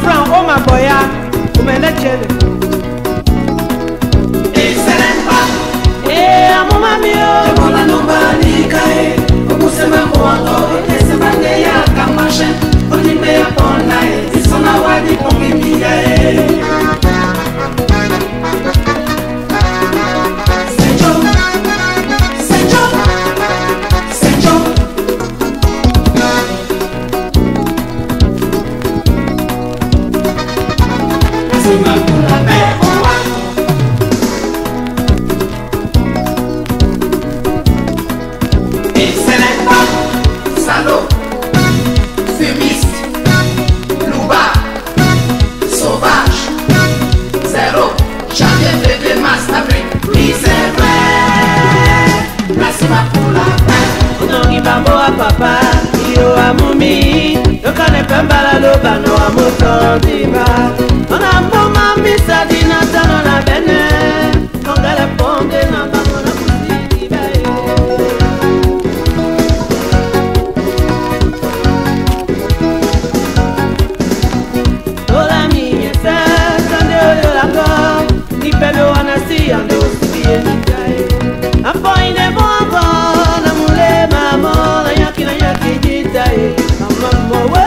franc o maboya umende chele Excelente amuma mio Mola nombani kae Okusema mwango Esema neya kamashe Onime ya pona Isona wadi pongi miya Senjo Senjo Senjo Sima kula pe owa Excellent Salaud Fumiste Loubard Sauvage Zéro Jamais bébé master Oui c'est vrai Laisse-moi pour la fin Unongi bambo a papa iyo amumi Yokane pembala lobano amoto diba Ona poma misa dina tano na bene Ongale ponde na bango na kusi diba Ola minye se Sande oyo lako Ni pebe wana si ande usikie nikae Apo ine bongo Na mule mamo Na yaki jitae Mama mwe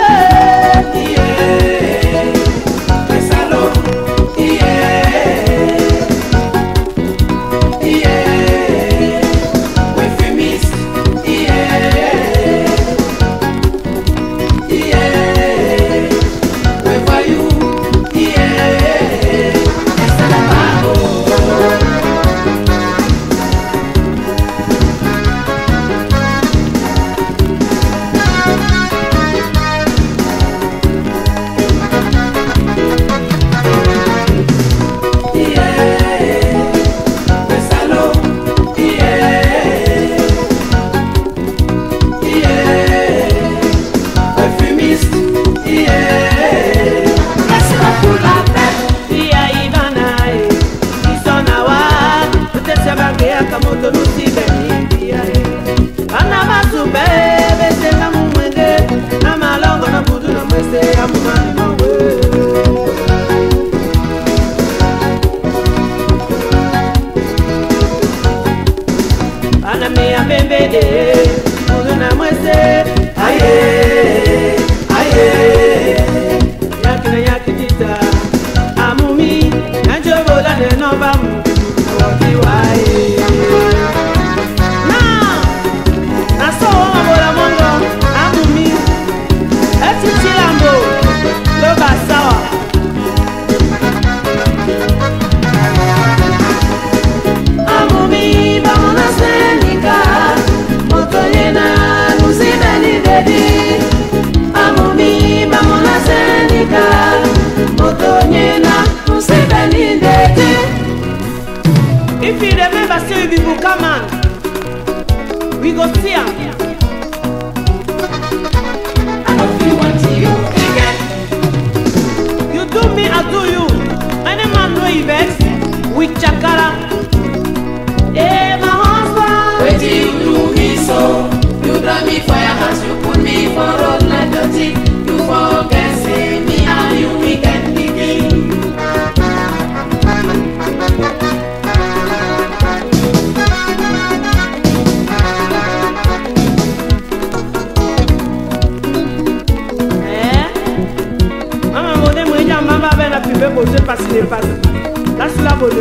If you remember, say we will come on. We go see him. I don't feel want you again. You do me, I do you. Any man know you vex with chakara. Hey, my husband. Wait till you do me so. You drive me for your hands, you put me for road like dirty. You forget, say me and you we can begin. Mama, mon mama, ben la pub, je passe les passes. Là, c'est la bonne.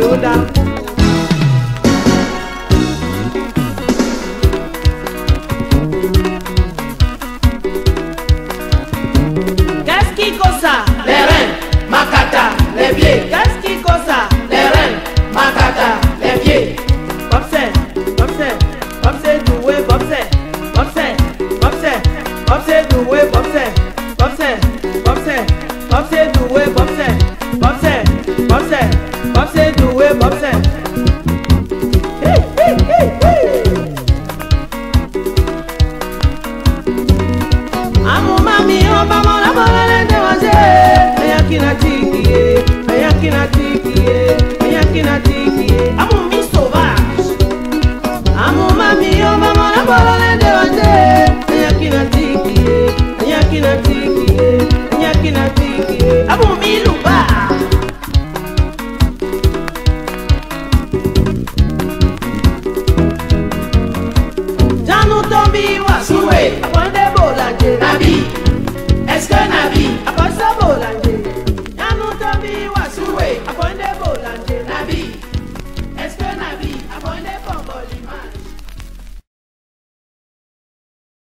Abun mi luba. Janu tombi wasuwe. Akwande bolanje. Nabi.